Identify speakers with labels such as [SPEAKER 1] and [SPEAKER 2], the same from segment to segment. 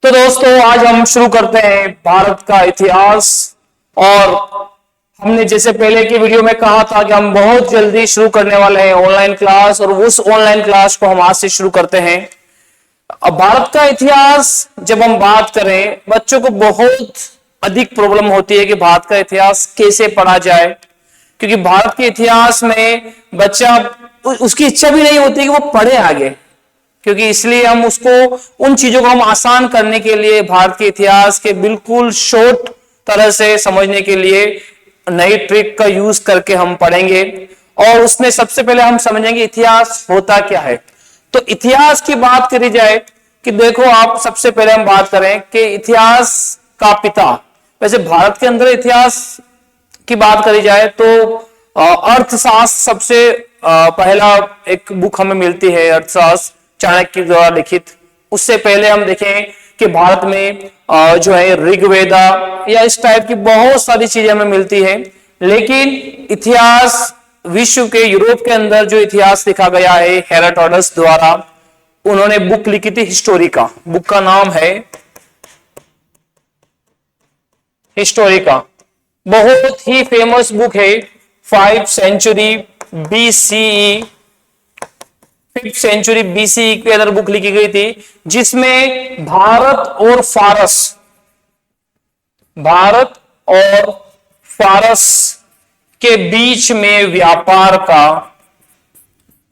[SPEAKER 1] तो दोस्तों आज हम शुरू करते हैं भारत का इतिहास। और हमने जैसे पहले की वीडियो में कहा था कि हम बहुत जल्दी शुरू करने वाले हैं ऑनलाइन क्लास, और उस ऑनलाइन क्लास को हम आज से शुरू करते हैं। अब भारत का इतिहास जब हम बात करें, बच्चों को बहुत अधिक प्रॉब्लम होती है कि भारत का इतिहास कैसे पढ़ा जाए, क्योंकि भारत के इतिहास में बच्चा उसकी इच्छा भी नहीं होती कि वो पढ़े आगे, क्योंकि इसलिए हम उसको उन चीजों को हम आसान करने के लिए भारत के इतिहास के बिल्कुल शॉर्ट तरह से समझने के लिए नई ट्रिक का यूज करके हम पढ़ेंगे। और उसमें सबसे पहले हम समझेंगे इतिहास होता क्या है। तो इतिहास की बात करी जाए कि देखो आप, सबसे पहले हम बात करें कि इतिहास का पिता, वैसे भारत के अंदर इतिहास की बात करी जाए तो अर्थशास्त्र सबसे पहला एक बुक हमें मिलती है, अर्थशास्त्र चाणक्य द्वारा लिखित। उससे पहले हम देखें कि भारत में जो है ऋग्वेदा या इस टाइप की बहुत सारी चीजें हमें मिलती है। लेकिन इतिहास विश्व के यूरोप के अंदर जो इतिहास लिखा गया है हेरोडोटस द्वारा, उन्होंने बुक लिखी थी हिस्टोरिका। बुक का नाम है हिस्टोरिका, बहुत ही फेमस बुक है। 5th century BCE, 5th century BCE के अंदर बुक लिखी गई थी, जिसमें भारत और फारस के बीच में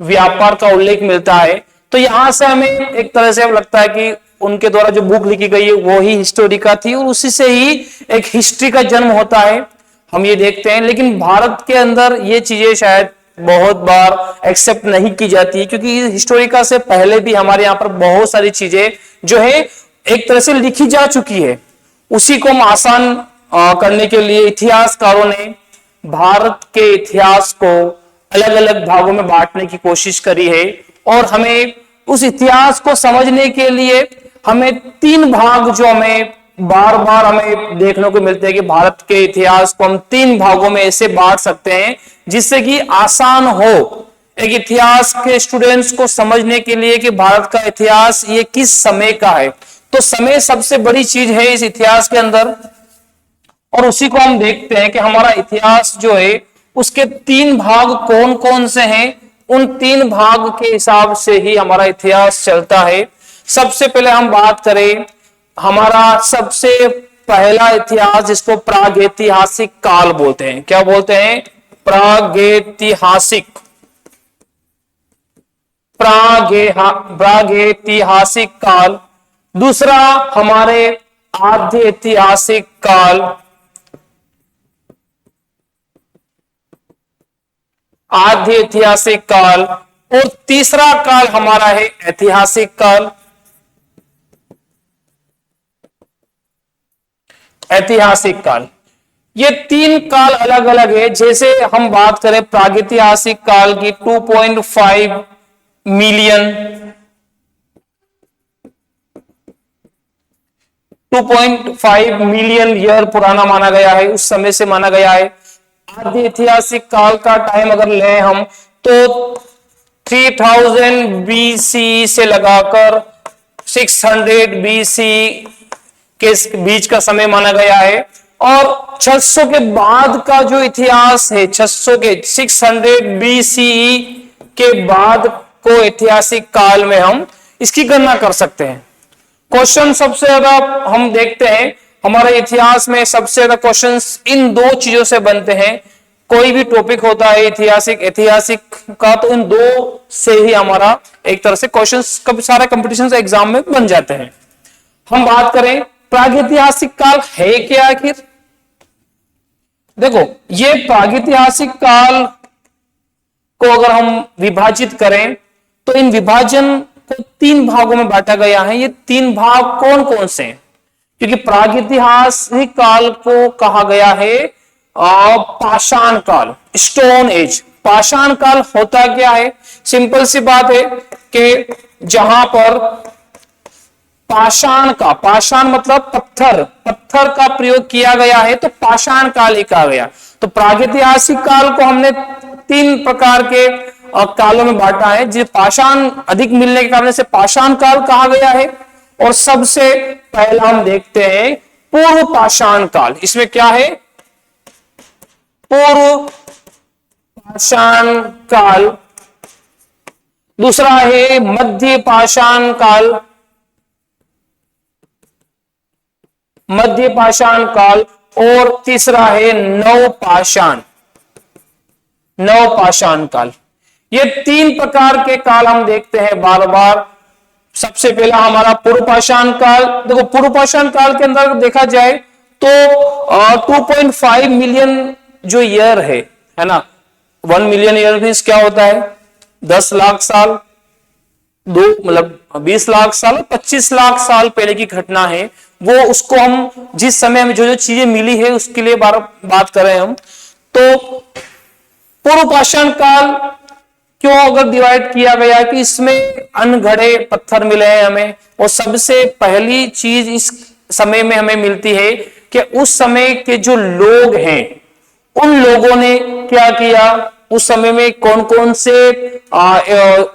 [SPEAKER 1] व्यापार का उल्लेख मिलता है। तो यहां से हमें एक तरह से लगता है कि उनके द्वारा जो बुक लिखी गई है वो ही हिस्टोरिका थी, और उसी से ही एक हिस्ट्री का जन्म होता है, हम ये देखते हैं। लेकिन भारत के अंदर ये चीजें शायद बहुत बार एक्सेप्ट नहीं की जाती, क्योंकि हिस्टोरिका से पहले भी हमारे यहाँ पर बहुत सारी चीजें जो है एक तरह से लिखी जा चुकी है। उसी को हम आसान करने के लिए इतिहासकारों ने भारत के इतिहास को अलग अलग भागों में बांटने की कोशिश करी है। और हमें उस इतिहास को समझने के लिए हमें 3 भाग जो हमें बार बार हमें देखने को मिलते हैं कि भारत के इतिहास को हम 3 भागों में ऐसे बांट सकते हैं जिससे कि आसान हो एक इतिहास के स्टूडेंट्स को समझने के लिए कि भारत का इतिहास ये किस समय का है। तो समय सबसे बड़ी चीज है इस इतिहास के अंदर, और उसी को हम देखते हैं कि हमारा इतिहास जो है उसके 3 भाग कौन कौन से हैं। उन 3 भाग के हिसाब से ही हमारा इतिहास चलता है। सबसे पहले हम बात करें, हमारा सबसे पहला इतिहास जिसको प्रागैतिहासिक काल बोलते हैं। क्या बोलते हैं? प्रागैतिहासिक काल। दूसरा हमारे आद्य ऐतिहासिक काल, और तीसरा काल हमारा है ऐतिहासिक काल। ऐतिहासिक काल, ये 3 काल अलग अलग है। जैसे हम बात करें प्रागैतिहासिक काल की, 2.5 मिलियन ईयर पुराना माना गया है, उस समय से माना गया है। आदि ऐतिहासिक काल का टाइम अगर लें हम तो 3000 BC से लगाकर 600 BC के बीच का समय माना गया है। और 600 के बाद का जो इतिहास है, 600 BCE के बाद को ऐतिहासिक काल में हम इसकी गणना कर सकते हैं। क्वेश्चन सबसे ज्यादा हम देखते हैं हमारे इतिहास में, सबसे ज्यादा क्वेश्चंस इन 2 चीजों से बनते हैं। कोई भी टॉपिक होता है ऐतिहासिक का, तो इन 2 से ही हमारा एक तरह से क्वेश्चंस कभी सारे कंपटीशन एग्जाम में बन जाते हैं। हम बात करें प्रागैतिहासिक काल है क्या आखिर। देखो, ये प्रागैतिहासिक काल को अगर हम विभाजित करें तो इन विभाजन को 3 भागों में बांटा गया है। ये 3 भाग कौन कौन से हैं? क्योंकि प्रागैतिहासिक काल को कहा गया है पाषाण काल, स्टोन एज। पाषाण काल होता क्या है? सिंपल सी बात है कि जहां पर पाषाण मतलब पत्थर का प्रयोग किया गया है, तो पाषाण काल ही कहा गया। तो प्रागैतिहासिक काल को हमने 3 प्रकार के कालों में बांटा है। जो पाषाण अधिक मिलने के कारण से पाषाण काल कहा गया है, और सबसे पहला हम देखते हैं पूर्व पाषाण काल। इसमें क्या है? पूर्व पाषाण काल। दूसरा है मध्य पाषाण काल, मध्य पाषाण काल। और तीसरा है नवपाषाण, नवपाषाण काल। ये तीन प्रकार के काल हम देखते हैं बार बार। सबसे पहला हमारा पूर्व पाषाण काल। देखो पूर्व पाषाण काल के अंदर देखा जाए तो 2.5 मिलियन जो ईयर है ना, 1 मिलियन ईयर मीन्स क्या होता है? 10 लाख साल, दो मतलब 20 लाख साल, 25 लाख साल पहले की घटना है वो। उसको हम जिस समय में जो जो चीजें मिली है उसके लिए बात कर रहे हैं हम। तो पूर्व पाषाण काल क्यों अगर डिवाइड किया गया कि इसमें अनगढ़े पत्थर मिले हैं हमें, और सबसे पहली चीज इस समय में हमें मिलती है कि उस समय के जो लोग हैं उन लोगों ने क्या किया, उस समय में कौन कौन से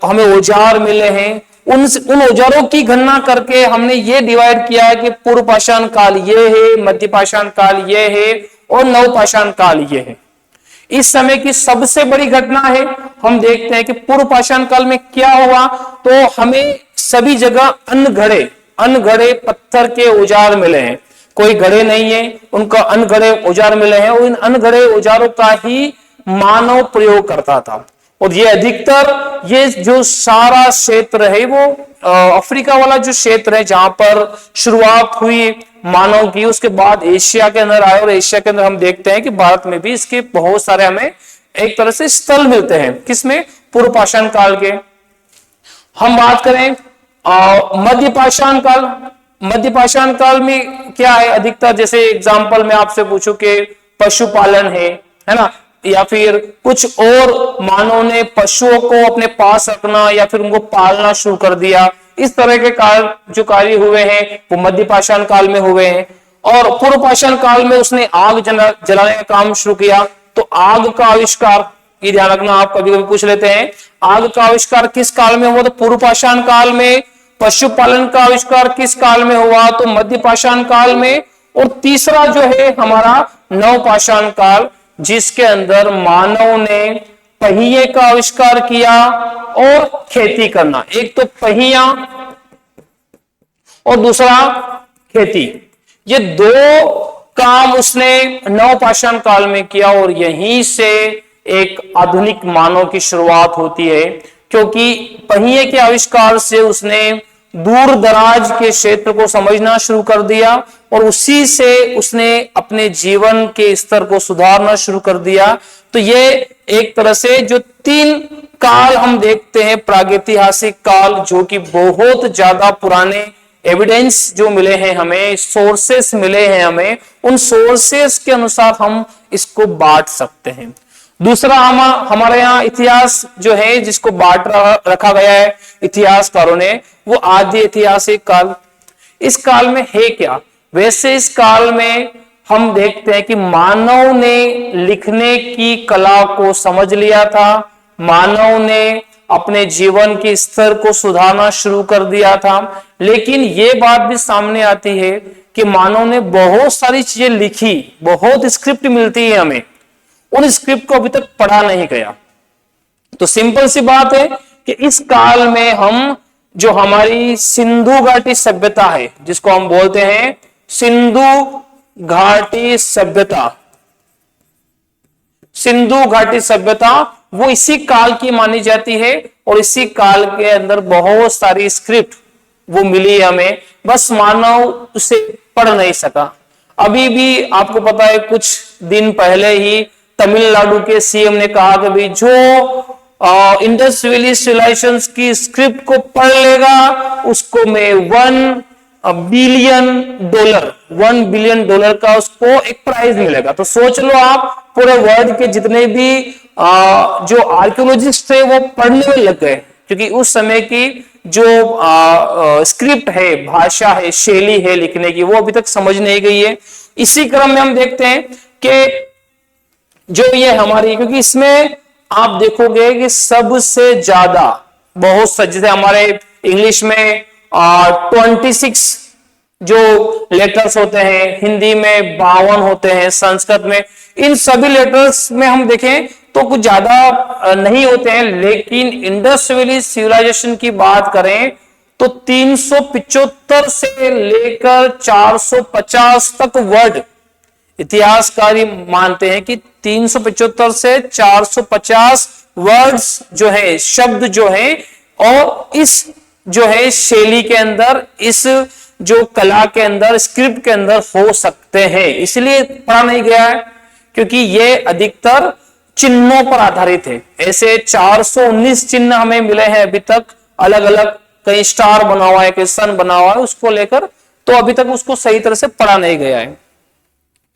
[SPEAKER 1] हमें औजार मिले हैं, उन औजारों की गणना करके हमने ये डिवाइड किया है कि पूर्व पाषाण काल ये है, मध्य पाषाण काल ये है और नवपाषाण काल ये है। इस समय की सबसे बड़ी घटना है, हम देखते हैं कि पूर्व पाषाण काल में क्या हुआ। तो हमें सभी जगह अनगढ़े पत्थर के औजार मिले हैं, कोई गढ़े नहीं है, उनका अनगढ़े औजार मिले हैं। और इन अनगढ़े औजारों का ही मानव प्रयोग करता था। और ये अधिकतर ये जो सारा क्षेत्र है वो अफ्रीका वाला जो क्षेत्र है जहां पर शुरुआत हुई मानव की, उसके बाद एशिया के अंदर आए। और एशिया के अंदर हम देखते हैं कि भारत में भी इसके बहुत सारे हमें एक तरह से स्थल मिलते हैं। किसमें? पूर्व पाषाण काल के। हम बात करें मध्य पाषाण काल। मध्य पाषाण काल में क्या है? अधिकतर जैसे एग्जांपल मैं आपसे पूछूं कि पशुपालन है ना, या फिर कुछ और मानव ने पशुओं को अपने पास रखना या फिर उनको पालना शुरू कर दिया, इस तरह के जो कार्य हुए हैं वो मध्य पाषाण काल में हुए हैं। और पूर्व पाषाण काल में उसने आग जलाने का काम शुरू किया। तो आग का आविष्कार, ये ध्यान रखना, आप कभी कभी पूछ लेते हैं आग का आविष्कार किस काल में हुआ? तो पूर्व पाषाण काल में। पशुपालन का आविष्कार किस काल में हुआ? तो मध्य पाषाण काल में। और तीसरा जो है हमारा नवपाषाण काल, जिसके अंदर मानव ने पहिए का आविष्कार किया और खेती करना। एक तो पहिया और दूसरा खेती, ये दो काम उसने नवपाषाण काल में किया। और यहीं से एक आधुनिक मानव की शुरुआत होती है, क्योंकि पहिए के आविष्कार से उसने दूर दराज के क्षेत्र को समझना शुरू कर दिया और उसी से उसने अपने जीवन के स्तर को सुधारना शुरू कर दिया। तो ये एक तरह से जो तीन काल हम देखते हैं, प्रागैतिहासिक काल, जो कि बहुत ज्यादा पुराने एविडेंस जो मिले हैं हमें, सोर्सेस मिले हैं हमें, उन सोर्सेस के अनुसार हम इसको बांट सकते हैं। दूसरा हमारे यहाँ इतिहास जो है जिसको बांट रखा गया है इतिहासकारों ने, वो आदि ऐतिहासिक काल। इस काल में है क्या? वैसे इस काल में हम देखते हैं कि मानव ने लिखने की कला को समझ लिया था, मानव ने अपने जीवन के स्तर को सुधारना शुरू कर दिया था। लेकिन यह बात भी सामने आती है कि मानव ने बहुत सारी चीजें लिखी, बहुत स्क्रिप्ट मिलती है हमें, उन स्क्रिप्ट को अभी तक पढ़ा नहीं गया। तो सिंपल सी बात है कि इस काल में हम जो हमारी सिंधु घाटी सभ्यता है, जिसको हम बोलते हैं सिंधु घाटी सभ्यता, सिंधु घाटी सभ्यता, वो इसी काल की मानी जाती है। और इसी काल के अंदर बहुत सारी स्क्रिप्ट वो मिली हमें, बस मानव उसे पढ़ नहीं सका। अभी भी आपको पता है, कुछ दिन पहले ही तमिलनाडु के सीएम ने कहा कि भाई जो इंडस वैली सिविलाइजेशन की स्क्रिप्ट को पढ़ लेगा उसको मैं $1 बिलियन का उसको एक प्राइज मिलेगा। तो सोच लो आप, पूरे वर्ल्ड के जितने भी जो आर्कियोलॉजिस्ट थे वो पढ़ने में लग गए, क्योंकि उस समय की जो स्क्रिप्ट है, भाषा है, शैली है लिखने की, वो अभी तक समझ नहीं गई है। इसी क्रम में हम देखते हैं कि जो ये हमारी, क्योंकि इसमें आप देखोगे कि सबसे ज्यादा बहुत जैसे हमारे इंग्लिश में 26 जो लेटर्स होते हैं, हिंदी में 52 होते हैं, संस्कृत में, इन सभी लेटर्स में हम देखें तो कुछ ज्यादा नहीं होते हैं, लेकिन इंडस वैली सिविलाइजेशन की बात करें तो 375 से लेकर 450 तक वर्ड इतिहासकारी मानते हैं कि 375 से 450 वर्ड्स जो है, शब्द जो है, और इस जो है शैली के अंदर, इस जो कला के अंदर, स्क्रिप्ट के अंदर हो सकते हैं। इसलिए पढ़ा नहीं गया है क्योंकि ये अधिकतर चिन्हों पर आधारित है। ऐसे 419 चिन्ह हमें मिले हैं अभी तक, अलग अलग, कहीं स्टार बना हुआ है, कहीं सन बना हुआ है, उसको लेकर, तो अभी तक उसको सही तरह से पढ़ा नहीं गया है।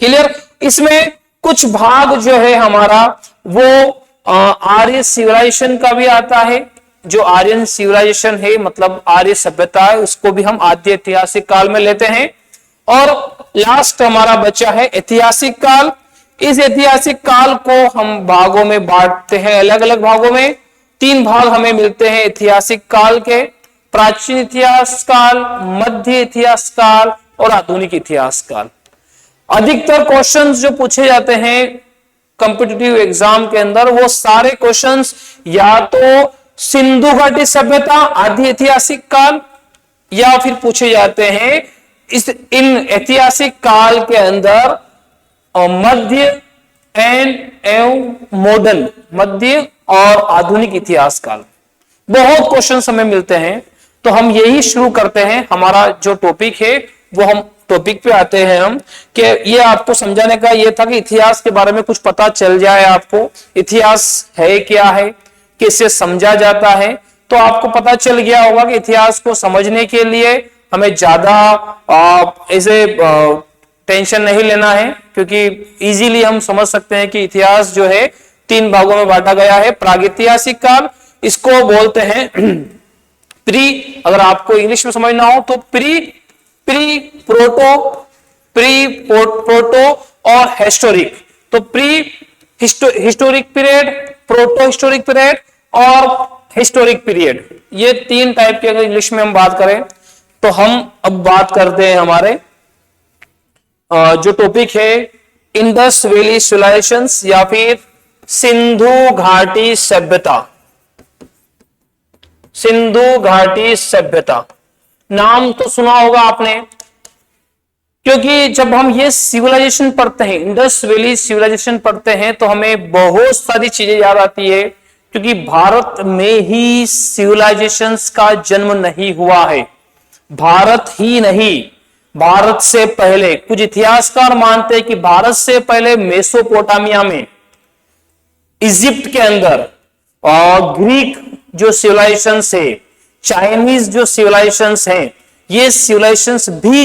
[SPEAKER 1] क्लियर? इसमें कुछ भाग जो है हमारा वो आर्य सिविलाइजेशन का भी आता है। जो आर्यन सिविलाइजेशन है, मतलब आर्य सभ्यता है, उसको भी हम आद्य ऐतिहासिक काल में लेते हैं। और लास्ट हमारा बचा है ऐतिहासिक काल। इस ऐतिहासिक काल को हम भागों में बांटते हैं, अलग अलग भागों में। 3 भाग हमें मिलते हैं ऐतिहासिक काल के: प्राचीन इतिहास काल, मध्य इतिहास काल और आधुनिक इतिहास काल। अधिकतर क्वेश्चंस जो पूछे जाते हैं कॉम्पिटिटिव एग्जाम के अंदर, वो सारे क्वेश्चंस या तो सिंधु घाटी सभ्यता, आदि ऐतिहासिक काल, या फिर पूछे जाते हैं इन ऐतिहासिक काल के अंदर मध्य एवं मॉडर्न, मध्य और आधुनिक इतिहास काल। बहुत क्वेश्चंस हमें मिलते हैं, तो हम यही शुरू करते हैं। हमारा जो टॉपिक है वो हम टॉपिक पे आते हैं हम, कि ये आपको समझाने का ये था कि इतिहास के बारे में कुछ पता चल जाए आपको, इतिहास है क्या है, कैसे समझा जाता है। तो आपको पता चल गया होगा कि इतिहास को समझने के लिए हमें ज्यादा ऐसे टेंशन नहीं लेना है, क्योंकि इजीली हम समझ सकते हैं कि इतिहास जो है 3 भागों में बांटा गया है। प्रागैतिहासिक काल, इसको बोलते हैं प्री, अगर आपको इंग्लिश में समझना हो तो प्रोटो और हिस्टोरिक। तो historic period, proto historic period और हिस्टोरिक पीरियड, ये 3 टाइप के अगर इंग्लिश में हम बात करें तो हम अब बात करते हैं हमारे जो टॉपिक है इंडस वैली सिविलाइजेशंस या फिर सिंधु घाटी सभ्यता। सिंधु घाटी सभ्यता नाम तो सुना होगा आपने, क्योंकि जब हम ये सिविलाइजेशन पढ़ते हैं, इंडस वैली सिविलाइजेशन पढ़ते हैं, तो हमें बहुत सारी चीजें याद आती है, क्योंकि भारत में ही सिविलाइजेशंस का जन्म नहीं हुआ है। भारत ही नहीं, भारत से पहले कुछ इतिहासकार मानते हैं कि भारत से पहले मेसोपोटामिया में, इजिप्ट के अंदर, और ग्रीक जो सिविलाइजेशंस है, चाइनीज जो सिविलाइजेशंस हैं, ये सिविलाइजेशंस भी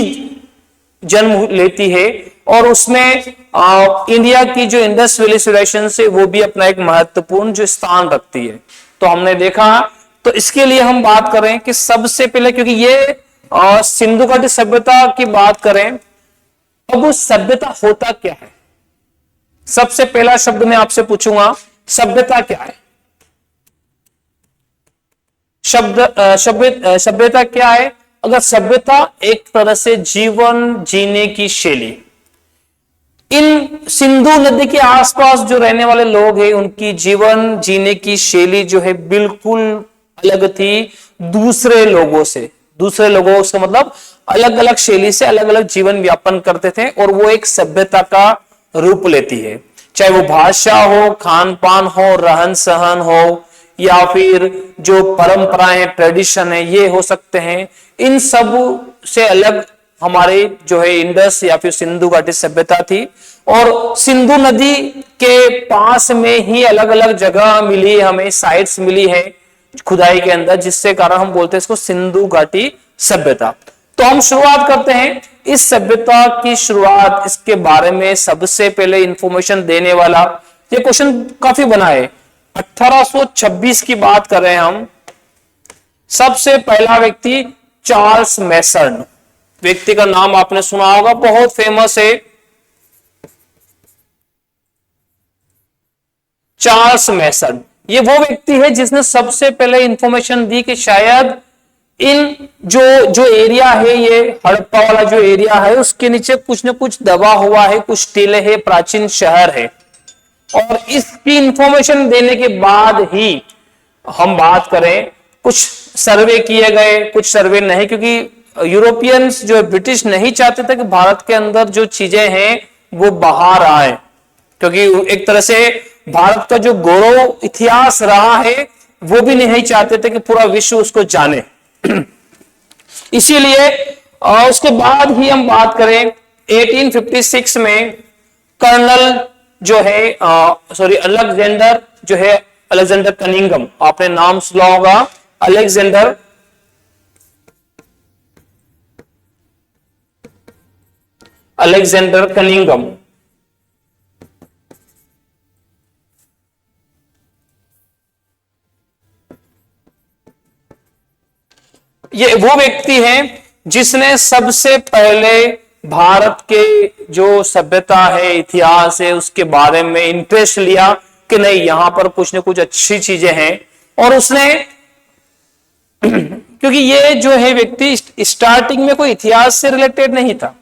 [SPEAKER 1] जन्म लेती है, और उसमें इंडिया की जो इंडस वैली सिविलाइजेशन है वो भी अपना एक महत्वपूर्ण जो स्थान रखती है। तो हमने देखा, तो इसके लिए हम बात करें कि सबसे पहले, क्योंकि ये सिंधु घाटी सभ्यता की बात करें, अब सभ्यता होता क्या है? सबसे पहला शब्द मैं आपसे पूछूंगा, सभ्यता क्या है? सभ्यता क्या है? अगर सभ्यता एक तरह से जीवन जीने की शैली, इन सिंधु नदी के आसपास जो रहने वाले लोग हैं उनकी जीवन जीने की शैली जो है बिल्कुल अलग थी दूसरे लोगों से। दूसरे लोगों से मतलब अलग अलग शैली से अलग अलग जीवन व्यापन करते थे, और वो एक सभ्यता का रूप लेती है। चाहे वो भाषा हो, खान पान हो, रहन सहन हो, या फिर जो परंपराएं, ट्रेडिशन है, ये हो सकते हैं। इन सब से अलग हमारे जो है इंडस या फिर सिंधु घाटी सभ्यता थी, और सिंधु नदी के पास में ही अलग अलग जगह मिली, हमें साइट्स मिली है खुदाई के अंदर, जिससे कारण हम बोलते हैं इसको सिंधु घाटी सभ्यता। तो हम शुरुआत करते हैं इस सभ्यता की शुरुआत, इसके बारे में सबसे पहले इंफॉर्मेशन देने वाला, ये क्वेश्चन काफी बना है, 1826 की बात कर रहे हैं हम। सबसे पहला व्यक्ति चार्ल्स मैसन, व्यक्ति का नाम आपने सुना होगा, बहुत फेमस है, चार्ल्स मैसन। ये वो व्यक्ति है जिसने सबसे पहले इंफॉर्मेशन दी कि शायद इन जो जो एरिया है, ये हड़प्पा वाला जो एरिया है, उसके नीचे कुछ न कुछ दबा हुआ है, कुछ टीले है, प्राचीन शहर है। और इसकी इंफॉर्मेशन देने के बाद ही हम बात करें, कुछ सर्वे किए गए, कुछ सर्वे नहीं, क्योंकि यूरोपियंस जो ब्रिटिश नहीं चाहते थे कि भारत के अंदर जो चीजें हैं वो बाहर आए, क्योंकि एक तरह से भारत का जो गौरव इतिहास रहा है वो भी नहीं चाहते थे कि पूरा विश्व उसको जाने। इसीलिए उसके बाद ही हम बात करें 1856 में कर्नल जो है अलेक्जेंडर जो है, अलेक्जेंडर कनिंघम, आपने नाम सुना होगा, अलेक्जेंडर कनिंघम। ये वो व्यक्ति हैं जिसने सबसे पहले भारत के जो सभ्यता है, इतिहास है, उसके बारे में इंटरेस्ट लिया कि नहीं, यहां पर कुछ न कुछ अच्छी चीजें हैं। और उसने क्योंकि ये जो है व्यक्ति स्टार्टिंग में कोई इतिहास से रिलेटेड नहीं था,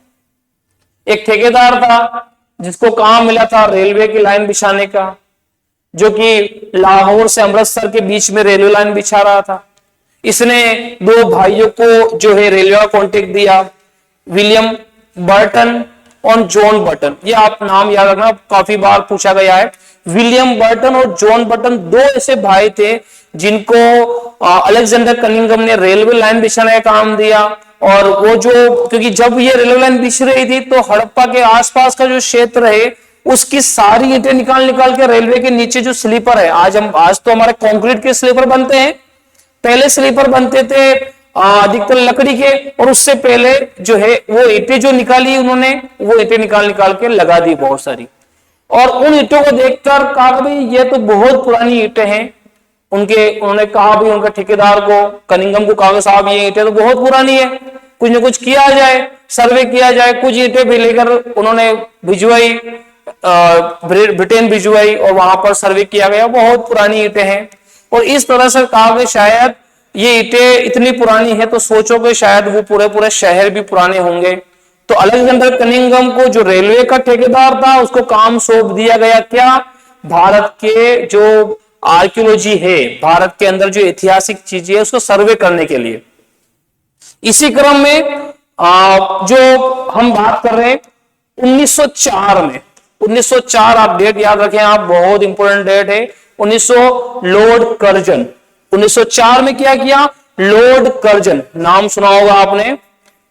[SPEAKER 1] एक ठेकेदार था जिसको काम मिला था रेलवे की लाइन बिछाने का, जो कि लाहौर से अमृतसर के बीच में रेलवे लाइन बिछा रहा था। इसने दो भाइयों को जो है रेलवे का कॉन्टेक्ट दिया, विलियम बर्टन और जॉन बर्टन। ये आप नाम याद रखना, काफी बार पूछा गया है। विलियम बर्टन और जॉन बर्टन दो ऐसे भाई थे जिनको अलेक्जेंडर कनिंघम ने रेलवे लाइन बिछाने का काम दिया। और वो जो, क्योंकि जब ये रेलवे लाइन बिछ रही थी तो हड़प्पा के आसपास का जो क्षेत्र है उसकी सारी ईंटें निकाल के रेलवे के नीचे जो स्लीपर है, आज तो हमारे कंक्रीट के स्लीपर बनते हैं, पहले स्लीपर बनते थे अधिकतर लकड़ी के, और उससे पहले जो है वो ईंटें जो निकाली उन्होंने, वो ईंटें निकाल के लगा दी बहुत सारी। और उन ईंटों को देखकर कहा भाई ये तो बहुत पुरानी ईंटें हैं। उन्होंने कहा भी उनका ठेकेदार को, कनिंघम को, कहा साहब ये ईंटें तो बहुत पुरानी है, कुछ न कुछ किया जाए, सर्वे किया जाए। कुछ ईंटें भी लेकर उन्होंने भिजवाई, ब्रिटेन भिजवाई और वहां पर सर्वे किया गया, बहुत पुरानी ईंटें हैं। और इस तरह से कहा कि शायद ये ईंटें इतनी पुरानी है तो सोचो कि शायद वो पूरे शहर भी पुराने होंगे। तो अलेक्जेंडर कनिंघम को जो रेलवे का ठेकेदार था उसको काम सौंप दिया गया, क्या, भारत के जो आर्कियोलॉजी है, भारत के अंदर जो ऐतिहासिक चीजें है उसको सर्वे करने के लिए। इसी क्रम में जो हम बात कर रहे हैं 1904 में, 1904 आप डेट याद रखें, आप बहुत इंपॉर्टेंट डेट है। 1900 लॉर्ड कर्जन, 1904 में क्या किया, लॉर्ड कर्जन, नाम सुना होगा आपने,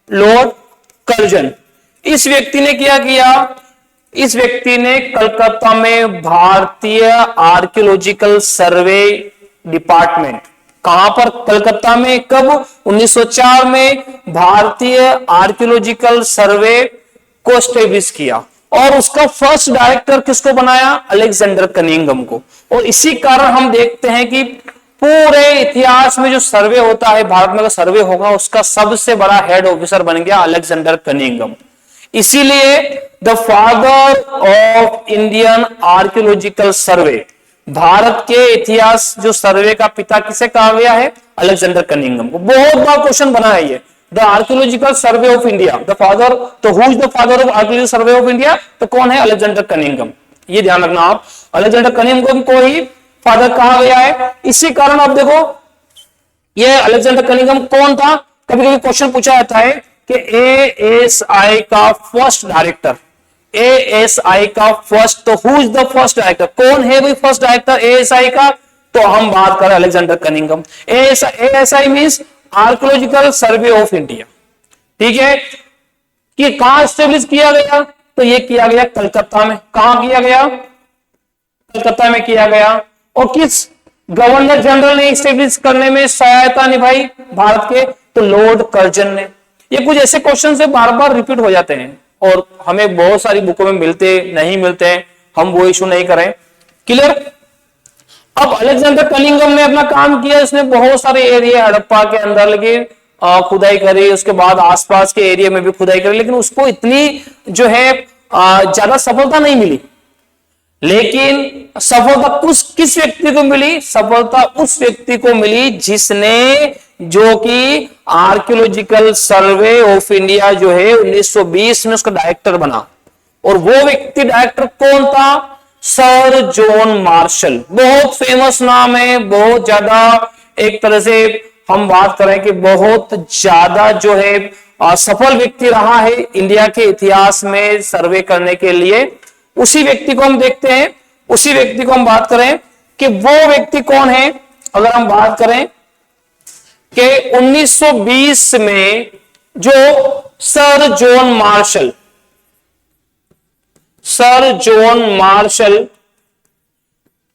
[SPEAKER 1] लॉर्ड कर्जन। इस व्यक्ति ने क्या किया, इस व्यक्ति ने कलकत्ता में भारतीय आर्कियोलॉजिकल सर्वे डिपार्टमेंट, कहां पर, कलकत्ता में, कब, 1904 में भारतीय आर्कियोलॉजिकल सर्वे को स्टेब्लिश किया। और उसका फर्स्ट डायरेक्टर किसको बनाया, अलेक्जेंडर कनिंघम को। और इसी कारण हम देखते हैं कि पूरे इतिहास में जो सर्वे होता है, भारत में का सर्वे होगा, उसका सबसे बड़ा हेड ऑफिसर बन गया अलेक्जेंडर कनिंघम। इसीलिए the father of Indian archaeological सर्वे, भारत के इतिहास जो सर्वे का पिता किसे कहा गया है, अलेक्जेंडर कनिंघम को। बहुत बड़ा क्वेश्चन बना है ये, the archaeological survey of India, the father, तो who is the father of archaeological survey of India, तो कौन है, अलेक्जेंडर कनिंघम। ये ध्यान रखना आप, अलेक्जेंडर कनिंघम को ही फादर कहा गया है। इसी कारण आप देखो ये अलेक्जेंडर कनिंघम कौन था, कभी कभी क्वेश्चन पूछा जाता है कि एएसआई का फर्स्ट डायरेक्टर, एएसआई का फर्स्ट, तो who is the first director, कौन है भाई फर्स्ट डायरेक्टर एएसआई का, तो हम बात करें Alexander Cunningham. ASI means archaeological survey of India, ठीक है। कि कहां स्टेब्लिश किया गया, तो ये किया गया कलकत्ता में। कहां किया गया, कलकत्ता में किया गया। और किस गवर्नर जनरल ने स्टेब्लिश करने में सहायता निभाई भारत के, तो लॉर्ड कर्जन ने। ये कुछ ऐसे क्वेश्चन से बार बार रिपीट हो जाते हैं और हमें बहुत सारी बुकों में मिलते नहीं मिलते हैं, हम वो इशू नहीं करें, क्लियर। अब अलेक्जेंडर कनिंघम ने अपना काम किया, इसने बहुत सारे एरिया हड़प्पा के अंदर लगे खुदाई करी, उसके बाद आसपास के एरिया में भी खुदाई करी, लेकिन उसको इतनी जो है ज्यादा सफलता नहीं मिली। लेकिन सफलता किस व्यक्ति को मिली, सफलता उस व्यक्ति को मिली जिसने जो कि आर्कियोलॉजिकल सर्वे ऑफ इंडिया जो है 1920 में उसका डायरेक्टर बना। और वो व्यक्ति डायरेक्टर कौन था? Sir John Marshall. बहुत फेमस नाम है, बहुत ज्यादा, एक तरह से हम बात करें कि बहुत ज्यादा जो है सफल व्यक्ति रहा है इंडिया के इतिहास में सर्वे करने के लिए। उसी व्यक्ति को हम देखते हैं, उसी व्यक्ति को हम बात करें कि वो व्यक्ति कौन है। अगर हम बात करें कि 1920 में जो सर जॉन मार्शल,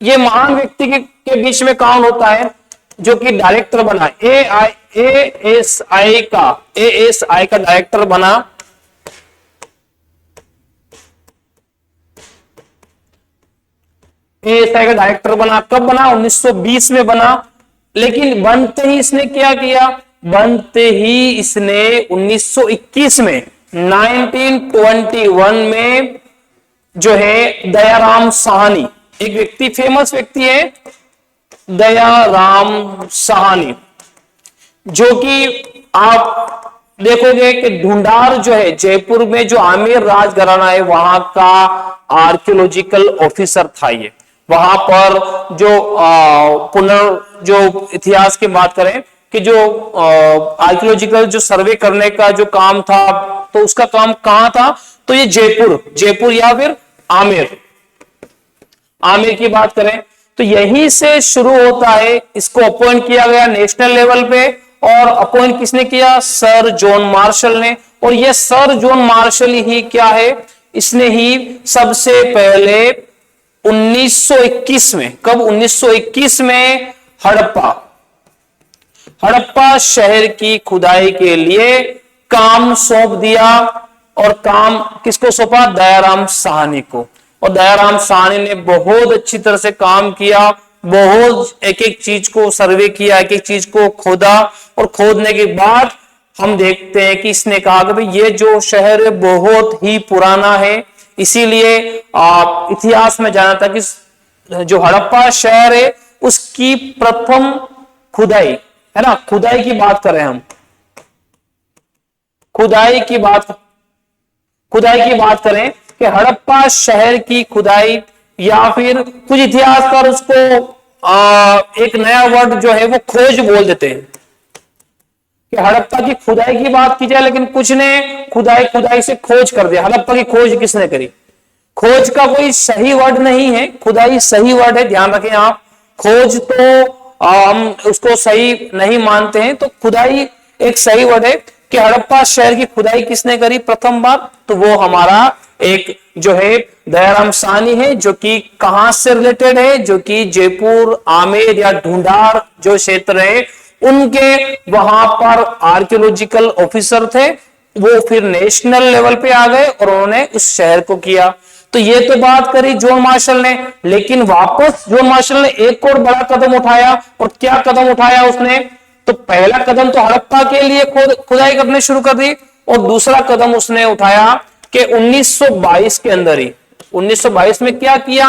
[SPEAKER 1] ये महान व्यक्ति के बीच में कौन होता है जो कि डायरेक्टर बना, एएसआई का डायरेक्टर बना। एएसआई का डायरेक्टर बना, कब बना? 1920 में बना। लेकिन बनते ही इसने क्या किया? बनते ही इसने 1921 में 1921 में जो है दयाराम साहनी, एक व्यक्ति, फेमस व्यक्ति है दयाराम साहनी, जो कि आप देखोगे कि ढूंढार जो है जयपुर में जो आमेर राजघराना है वहां का आर्कियोलॉजिकल ऑफिसर था। ये वहां पर जो इतिहास की बात करें कि जो आर्कियोलॉजिकल जो सर्वे करने का जो काम था, तो उसका काम कहां था? तो ये जयपुर या फिर आमेर की बात करें तो यहीं से शुरू होता है। इसको अपॉइंट किया गया नेशनल लेवल पे, और अपॉइंट किसने किया? सर जॉन मार्शल ने। और ये सर जॉन मार्शल ही क्या है? इसने ही सबसे पहले 1921 में, कब? 1921 में हड़प्पा शहर की खुदाई के लिए काम सौंप दिया। और काम किसको सौंपा? दयाराम साहनी को। और दयाराम साहनी ने बहुत अच्छी तरह से काम किया, बहुत एक एक चीज को सर्वे किया, एक एक चीज को खोदा। और खोदने के बाद हम देखते हैं कि इसने कहा कि भाई ये जो शहर है बहुत ही पुराना है, इसीलिए इतिहास में जाना था कि जो हड़प्पा शहर है उसकी प्रथम खुदाई, है ना, खुदाई की बात करें हम, खुदाई की बात करें कि हड़प्पा शहर की खुदाई, या फिर कुछ इतिहासकार उसको एक नया वर्ड जो है वो खोज बोल देते हैं कि हड़प्पा की खुदाई की बात की जाए, लेकिन कुछ ने खुदाई से खोज कर दिया। हड़प्पा की खोज किसने करी? खोज का कोई सही वर्ड नहीं है, खुदाई सही वर्ड है, ध्यान रखें आप। खोज तो हम उसको सही नहीं मानते हैं, तो खुदाई एक सही वर्ड है कि हड़प्पा शहर की खुदाई किसने करी प्रथम बार? तो वो हमारा एक जो है दयाराम साहनी है, जो कि कहां से रिलेटेड है? जो कि जयपुर, आमेर या ढूंढार जो क्षेत्र है उनके वहां पर आर्कियोलॉजिकल ऑफिसर थे। वो फिर नेशनल लेवल पे आ गए और उन्होंने उस शहर को किया। तो ये तो बात करी जॉन मार्शल ने, लेकिन वापस जॉन मार्शल ने एक और बड़ा कदम उठाया। और क्या कदम उठाया उसने? तो पहला कदम तो हड़प्पा के लिए खुदाई करने शुरू कर दी, और दूसरा कदम उसने उठाया कि 1922 के अंदर ही, 1922 में क्या किया?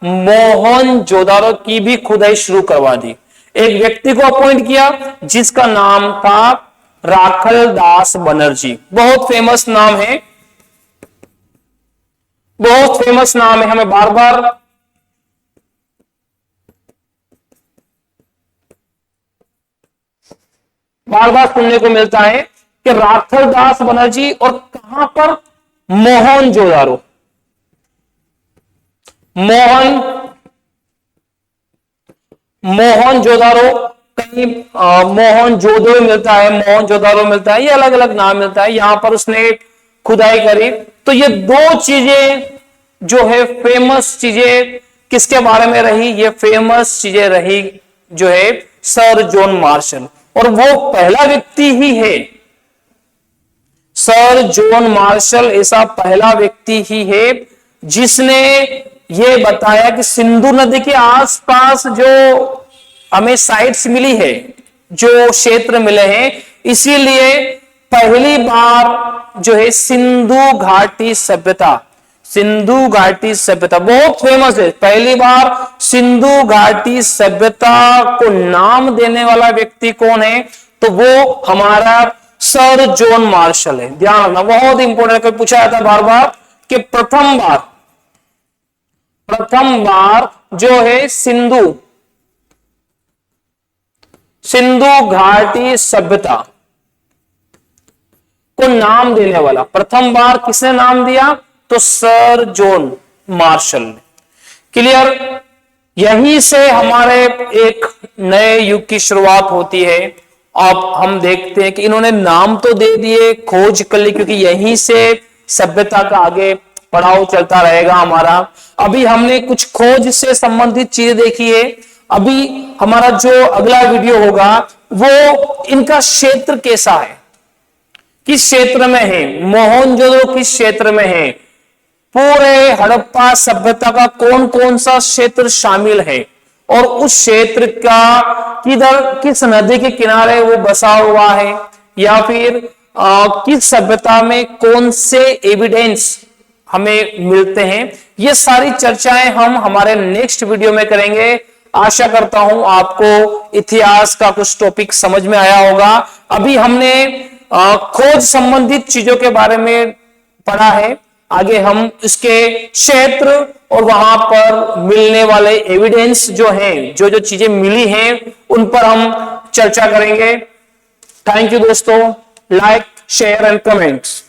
[SPEAKER 1] मोहनजोदारो की भी खुदाई शुरू करवा दी। एक व्यक्ति को अपॉइंट किया जिसका नाम था राखल दास बनर्जी। बहुत फेमस नाम है, बहुत फेमस नाम है, हमें बार बार सुनने को मिलता है कि राखल दास बनर्जी। और कहां पर? मोहनजोदारो, मोहनजोदारो, कहीं मोहनजोदड़ो मिलता है, मोहनजोदारो मिलता है, ये अलग अलग नाम मिलता है। यहां पर उसने खुदाई करी। तो ये दो चीजें जो है फेमस चीजें किसके बारे में रही? ये फेमस चीजें रही जो है सर जॉन मार्शल। और वो पहला व्यक्ति ही है, सर जॉन मार्शल ऐसा पहला व्यक्ति ही है जिसने ये बताया कि सिंधु नदी के आसपास जो हमें साइट्स मिली है, जो क्षेत्र मिले हैं, इसीलिए पहली बार जो है सिंधु घाटी सभ्यता बहुत फेमस है। पहली बार सिंधु घाटी सभ्यता को नाम देने वाला व्यक्ति कौन है? तो वो हमारा सर जॉन मार्शल है। ध्यान रखना, बहुत इंपॉर्टेंट, कोई पूछा जाता है बार बार कि प्रथम बार जो है सिंधु घाटी सभ्यता को नाम देने वाला प्रथम बार किसने नाम दिया? तो सर जॉन मार्शल ने। क्लियर? यहीं से हमारे एक नए युग की शुरुआत होती है। अब हम देखते हैं कि इन्होंने नाम तो दे दिए, खोज कर ली, क्योंकि यहीं से सभ्यता का आगे पड़ाव चलता रहेगा हमारा। अभी हमने कुछ खोज से संबंधित चीजें देखी है। अभी हमारा जो अगला वीडियो होगा वो इनका क्षेत्र कैसा है, किस क्षेत्र में है, मोहनजोदड़ो किस क्षेत्र में है, पूरे हड़प्पा सभ्यता का कौन कौन सा क्षेत्र शामिल है, और उस क्षेत्र का किस नदी के किनारे वो बसा हुआ है, या फिर किस सभ्यता में कौन से एविडेंस हमें मिलते हैं, ये सारी चर्चाएं हम हमारे नेक्स्ट वीडियो में करेंगे। आशा करता हूं आपको इतिहास का कुछ टॉपिक समझ में आया होगा। अभी हमने खोज संबंधित चीजों के बारे में पढ़ा है, आगे हम इसके क्षेत्र और वहां पर मिलने वाले एविडेंस जो हैं, जो जो चीजें मिली हैं, उन पर हम चर्चा करेंगे। थैंक यू दोस्तों, लाइक शेयर एंड कमेंट्स।